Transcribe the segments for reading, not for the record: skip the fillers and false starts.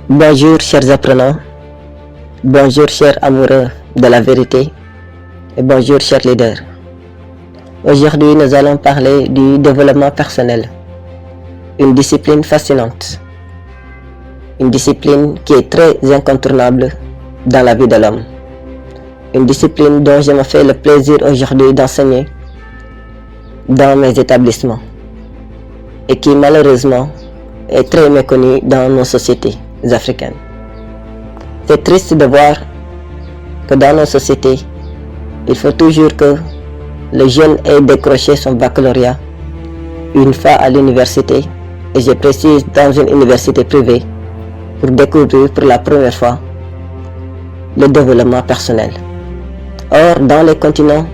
Bonjour chers apprenants, bonjour chers amoureux de la vérité et bonjour chers leaders. Aujourd'hui nous allons parler du développement personnel, une discipline fascinante, une discipline qui est très incontournable dans la vie de l'homme, une discipline dont je me fais le plaisir aujourd'hui d'enseigner dans mes établissements et qui malheureusement est très méconnue dans nos sociétés africaines. C'est triste de voir que dans nos sociétés, il faut toujours que le jeune ait décroché son baccalauréat une fois à l'université, et je précise dans une université privée, pour découvrir pour la première fois le développement personnel. Or, dans les continents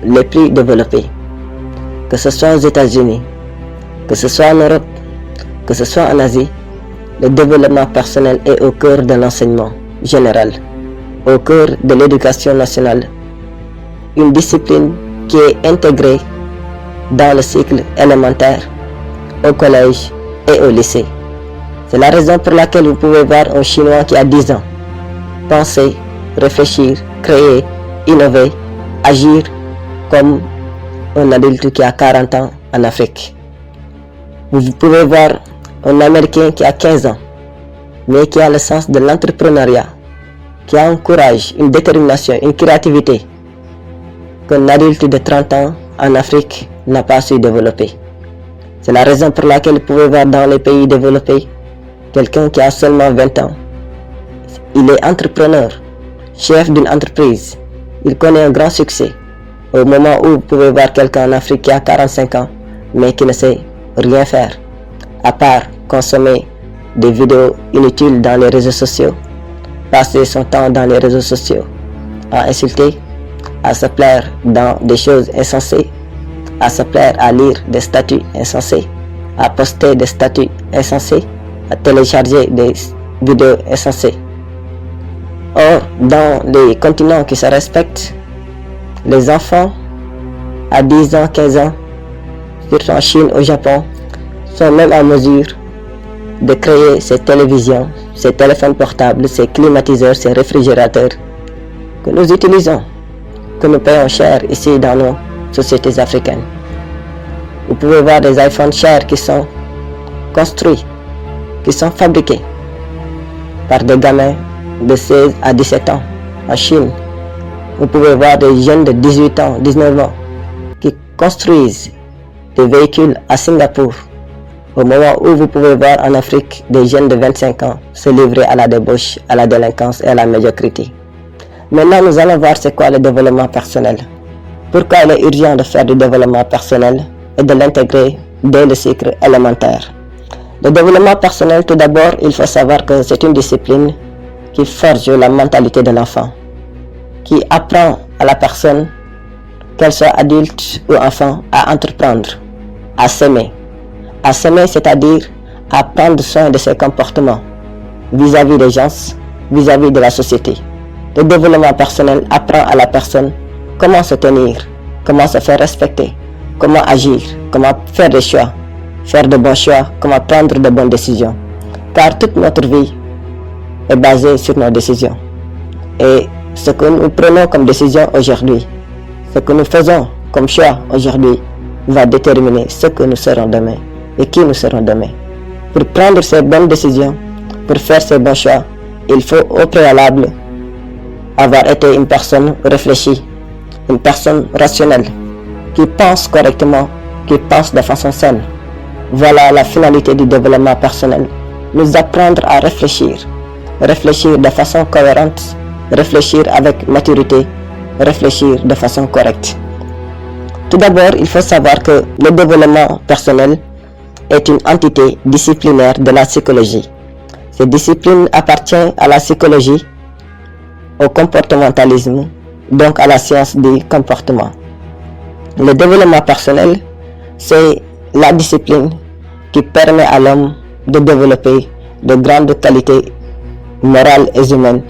les plus développés, que ce soit aux États-Unis, que ce soit en Europe, que ce soit en Asie, le développement personnel est au cœur de l'enseignement général, au cœur de l'éducation nationale, une discipline qui est intégrée dans le cycle élémentaire, au collège et au lycée. C'est la raison pour laquelle vous pouvez voir un Chinois qui a 10 ans penser, réfléchir, créer, innover, agir comme un adulte qui a 40 ans en Afrique. Vous pouvez voir un Américain qui a 15 ans, mais qui a le sens de l'entrepreneuriat, qui a un courage, une détermination, une créativité qu'un adulte de 30 ans en Afrique n'a pas su développer. C'est la raison pour laquelle vous pouvez voir dans les pays développés quelqu'un qui a seulement 20 ans. Il est entrepreneur, chef d'une entreprise, il connaît un grand succès. Au moment où vous pouvez voir quelqu'un en Afrique qui a 45 ans, mais qui ne sait rien faire, à part consommer des vidéos inutiles dans les réseaux sociaux, passer son temps dans les réseaux sociaux, à insulter, à se plaire dans des choses insensées, à se plaire à lire des statuts insensés, à poster des statuts insensés, à télécharger des vidéos insensées. Or, dans les continents qui se respectent, les enfants à 10 ans, 15 ans, surtout en Chine, au Japon, sont même en mesure de créer ces télévisions, ces téléphones portables, ces climatiseurs, ces réfrigérateurs que nous utilisons, que nous payons cher ici dans nos sociétés africaines. Vous pouvez voir des iPhones chers qui sont construits, qui sont fabriqués par des gamins de 16 à 17 ans en Chine. Vous pouvez voir des jeunes de 18 ans, 19 ans qui construisent des véhicules à Singapour, au moment où vous pouvez voir en Afrique des jeunes de 25 ans se livrer à la débauche, à la délinquance et à la médiocrité. Maintenant, nous allons voir c'est quoi le développement personnel. Pourquoi il est urgent de faire du développement personnel et de l'intégrer dès le cycle élémentaire. Le développement personnel, tout d'abord, il faut savoir que c'est une discipline qui forge la mentalité de l'enfant, qui apprend à la personne, qu'elle soit adulte ou enfant, à entreprendre, à s'aimer. À s'aimer, c'est-à-dire à prendre soin de ses comportements vis-à-vis des gens, vis-à-vis de la société. Le développement personnel apprend à la personne comment se tenir, comment se faire respecter, comment agir, comment faire des choix, faire de bons choix, comment prendre de bonnes décisions. Car toute notre vie est basée sur nos décisions. Et ce que nous prenons comme décision aujourd'hui, ce que nous faisons comme choix aujourd'hui, va déterminer ce que nous serons demain et qui nous serons demain. Pour prendre ces bonnes décisions, pour faire ces bons choix, il faut au préalable avoir été une personne réfléchie, une personne rationnelle, qui pense correctement, qui pense de façon saine. Voilà la finalité du développement personnel. Nous apprendre à réfléchir de façon cohérente, réfléchir avec maturité, réfléchir de façon correcte. Tout d'abord, il faut savoir que le développement personnel est une entité disciplinaire de la psychologie. Cette discipline appartient à la psychologie, au comportementalisme, donc à la science du comportement. Le développement personnel, c'est la discipline qui permet à l'homme de développer de grandes qualités morales et humaines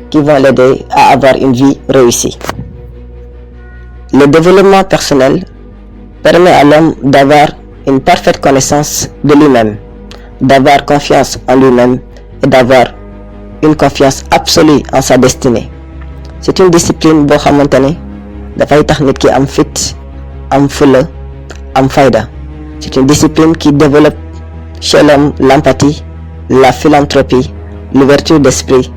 qui vont l'aider à avoir une vie réussie. Le développement personnel permet à l'homme d'avoir une parfaite connaissance de lui-même, d'avoir confiance en lui-même et d'avoir une confiance absolue en sa destinée. C'est une discipline boo xamante ne dafay tax nit ki am fit, am fulla, am fayda. C'est une discipline qui développe chez l'homme l'empathie, la philanthropie, l'ouverture d'esprit,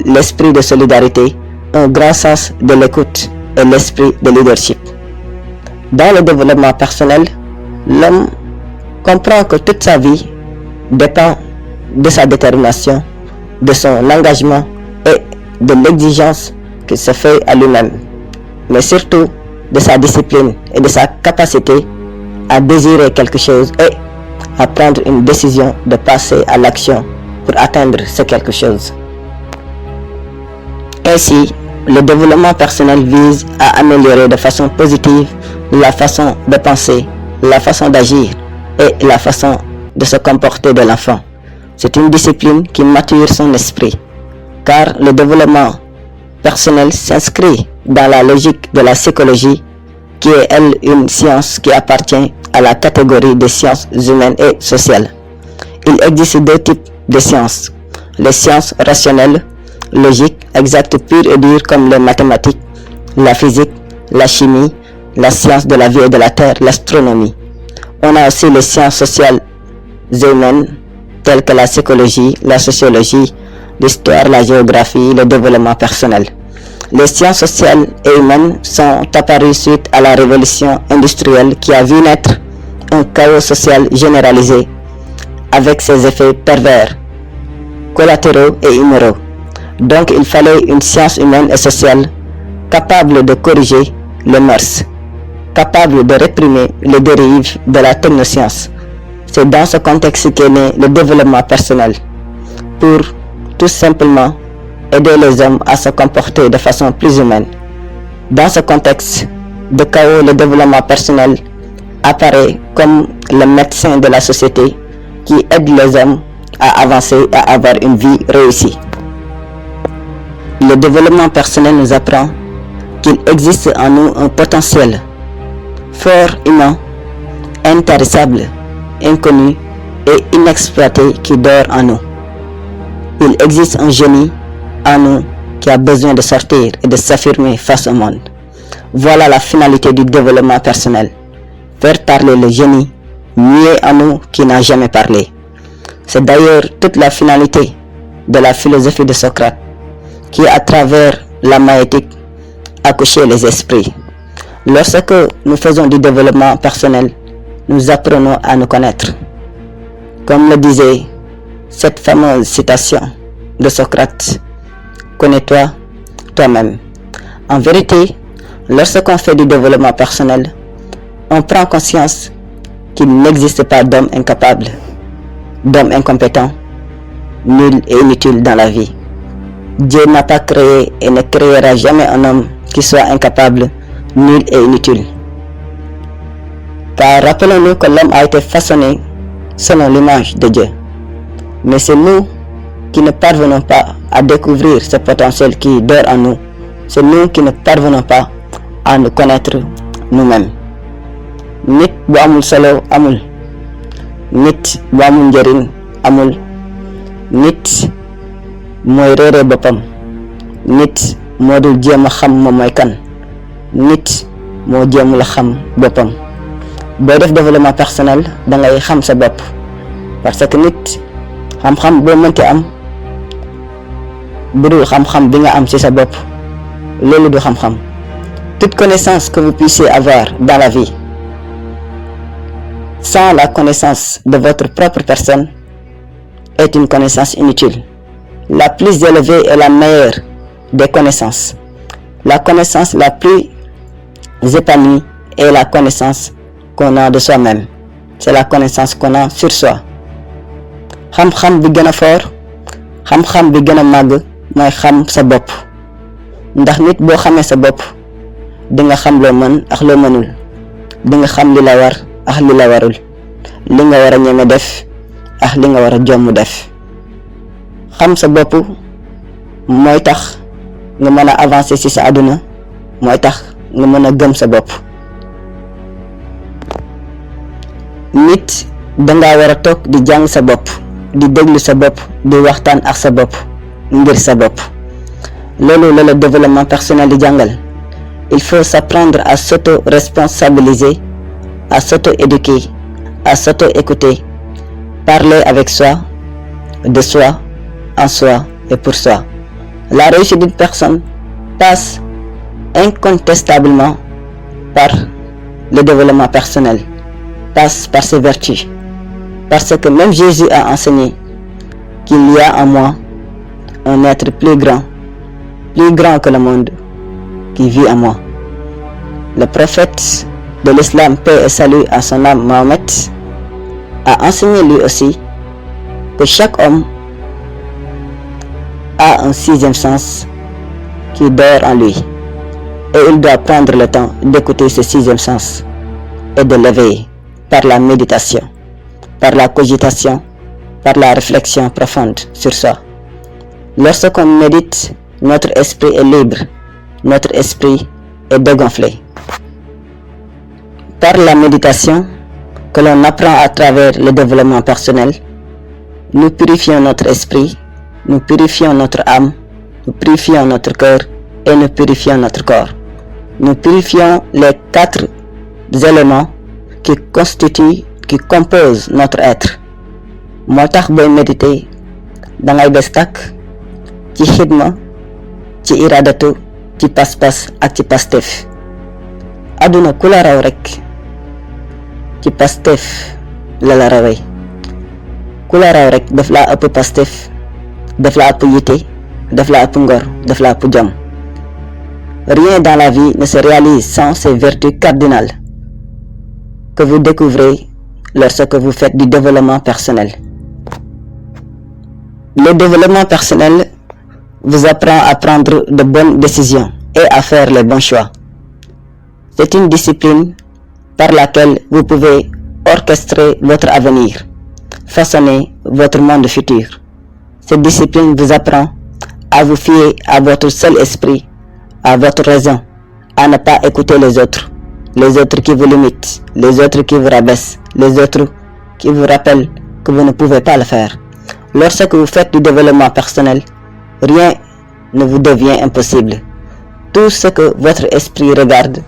l'esprit de solidarité, un grand sens de l'écoute et l'esprit de leadership. Dans le développement personnel, l'homme comprend que toute sa vie dépend de sa détermination, de son engagement et de l'exigence qu'il se fait à lui-même, mais surtout de sa discipline et de sa capacité à désirer quelque chose et à prendre une décision de passer à l'action pour atteindre ce quelque chose. Ainsi, le développement personnel vise à améliorer de façon positive la façon de penser, la façon d'agir et la façon de se comporter de l'enfant. C'est une discipline qui mature son esprit, car le développement personnel s'inscrit dans la logique de la psychologie, qui est elle une science qui appartient à la catégorie des sciences humaines et sociales. Il existe deux types de sciences: les sciences rationnelles, logiques, exactes, pures et dures comme les mathématiques, la physique, la chimie, la science de la vie et de la terre, l'astronomie. On a aussi les sciences sociales et humaines telles que la psychologie, la sociologie, l'histoire, la géographie, le développement personnel. Les sciences sociales et humaines sont apparues suite à la révolution industrielle qui a vu naître un chaos social généralisé avec ses effets pervers, collatéraux et immoraux. Donc il fallait une science humaine et sociale capable de corriger les mœurs, capable de réprimer les dérives de la technoscience. C'est dans ce contexte qu'est né le développement personnel, pour tout simplement aider les hommes à se comporter de façon plus humaine. Dans ce contexte de chaos, le développement personnel apparaît comme le médecin de la société qui aide les hommes à avancer et à avoir une vie réussie. Le développement personnel nous apprend qu'il existe en nous un potentiel fort, humain, intarissable, inconnu et inexploité qui dort en nous. Il existe un génie en nous qui a besoin de sortir et de s'affirmer face au monde. Voilà la finalité du développement personnel: faire parler le génie muet en nous qui n'a jamais parlé. C'est d'ailleurs toute la finalité de la philosophie de Socrate, qui à travers la maïeutique a couché les esprits. Lorsque nous faisons du développement personnel, nous apprenons à nous connaître. Comme le disait cette fameuse citation de Socrate: connais-toi toi-même. En vérité, lorsqu'on fait du développement personnel, on prend conscience qu'il n'existe pas d'homme incapable, d'homme incompétent, nul et inutile dans la vie. Dieu n'a pas créé et ne créera jamais un homme qui soit incapable, nul et inutile. Car rappelons-nous que l'homme a été façonné selon l'image de Dieu. Mais c'est nous qui ne parvenons pas à découvrir ce potentiel qui dort en nous. C'est nous qui ne parvenons pas à nous connaître nous-mêmes. Nit bu amul solo amul, nit bu amul njëriñ amul, nit mooy réere boppam, nit moo dul jéem a xam moom mooy kan, nit moo jéemul a xam boppam. Booy def développement personnel da ngay xam sa bopp, parce que nit xam-xam boo mënti am bu dul xam-xam bi nga am ci sa bopp, loolu du xam-xam. Toute connaissance que vous puissiez avoir dans la vie, sans la connaissance de votre propre personne, est une connaissance inutile. La plus élevée et la meilleure des connaissances, la connaissance la plus épanouie est la connaissance qu'on a de soi-même. C'est la connaissance qu'on a sur soi. Xam-xam bi gën a fort, xam-xam bi gën a màgg mooy xam sa bopp. Ndax nit boo xamee sa bopp, di nga xam loo mën ak loo mënul, di nga xam li la war ak li la warul, li nga war a ñeme def ak li nga war a jomm def. Xam sa bopp mooy tax nga mën a avancer ci sa àdduna, mooy tax nga mën a gëm sa bopp. Nit danga war a toog di jàng sa bopp, di déglu sa bopp, di waxtaan ak sa bopp, ngir sa bopp. Loolu la le développement personnel di jàngal. Il faut s'apprendre à s'auto-responsabiliser, à s'auto-éduquer, à s'auto-écouter, parler avec soi, de soi, en soi et pour soi. La réussite d'une personne passe incontestablement par le développement personnel, passe par ses vertus. Parce que même Jésus a enseigné qu'il y a en moi un être plus grand que le monde qui vit en moi. Le prophète de l'islam, paix et salut à son âme, Mahomet, a enseigné lui aussi que chaque homme a un sixième sens qui dort en lui et il doit prendre le temps d'écouter ce sixième sens et de l'éveiller par la méditation, par la cogitation, par la réflexion profonde sur soi. Lorsqu'on médite, notre esprit est libre, notre esprit est dégonflé. Par la méditation que l'on apprend à travers le développement personnel, nous purifions notre esprit, nous purifions notre âme, nous purifions notre cœur et nous purifions notre corps. Nous purifions les 4 éléments qui composent notre être. moo tax booy méditer dangay bés tàkk ci xidma, ci iradatu, ci pas-pas ak ci pastef. àdduna ku la raw rek ci pastef la rawee. ku la raw rek daf laa ëpp pastef, daf laa ëpp yitte, daf laa ëpp ngor, daf laa ëpp jom. Rien dans la vie ne se réalise sans ces vertus cardinales que vous découvrez lorsque vous faites du développement personnel. Le développement personnel vous apprend à prendre de bonnes décisions et à faire les bons choix. C'est une discipline par laquelle vous pouvez orchestrer votre avenir, façonner votre monde futur. Cette discipline vous apprend à vous fier à votre seul esprit, à votre raison, à ne pas écouter les autres qui vous limitent, les autres qui vous rabaissent, les autres qui vous rappellent que vous ne pouvez pas le faire. Lorsque vous faites du développement personnel, rien ne vous devient impossible. Tout ce que votre esprit regarde,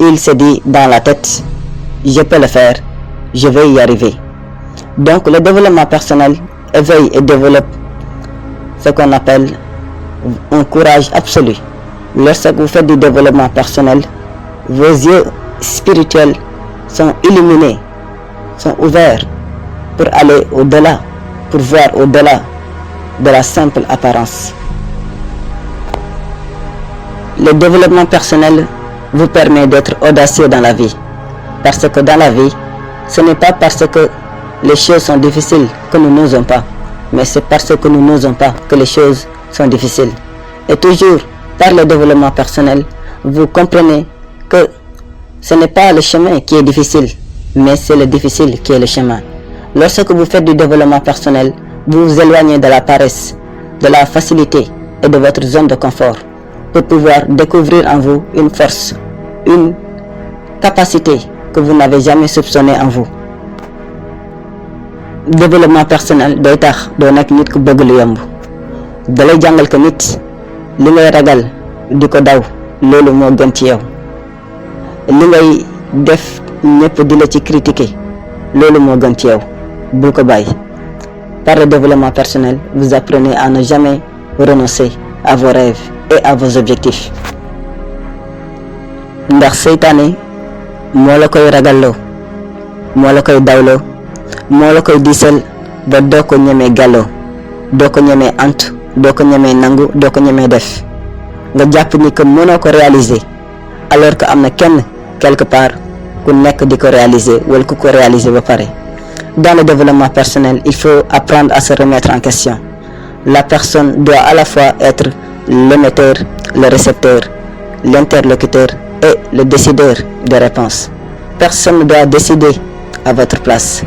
il se dit dans la tête, je peux le faire, je vais y arriver. Donc le développement personnel éveille et développe ce qu'on appelle un courage absolu. Lorsque vous faites du développement personnel, vos yeux spirituels sont illuminés, sont ouverts pour aller au-delà, pour voir au-delà de la simple apparence. Le développement personnel vous permet d'être audacieux dans la vie. Parce que dans la vie, ce n'est pas parce que les choses sont difficiles que nous n'osons pas, mais c'est parce que nous n'osons pas que les choses sont difficiles. Et toujours, par le développement personnel, vous comprenez que ce n'est pas le chemin qui est difficile, mais c'est le difficile qui est le chemin. Lorsque vous faites du développement personnel, vous vous éloignez de la paresse, de la facilité et de votre zone de confort pour pouvoir découvrir en vous une force, une capacité que vous n'avez jamais soupçonnée en vous. Développement personnel day tax doo nekk nit ku bëgg lu yomb. dalay jàngal que nit li ngay ragal di ko daw loolu moo gën ci yow. li ngay def ñëpp di la ci critiquer loolu moo gën ci yow bul ko bàyyi. Par le développement personnel, vous apprenez à ne jamais renoncer à vos rêves et à vos objectifs. ndax seytaane moo la koy ragalloo, moo la koy dawloo, moo la koy diisal ba doo ko ñemee gàlloo, doo ko ñemee ant, doo ko ñemee nangu, doo ko ñemee def. nga jàpp ni que mënoo ko réaliser alors que am na kenn quelque part ku nekk di ko réaliser wala ku ko réaliser ba pare. Dans le développement personnel, il faut apprendre à se remettre en question. La personne doit à la fois être l'émetteur, le récepteur, l'interlocuteur et le décideur des réponses. Personne ne doit décider à votre place.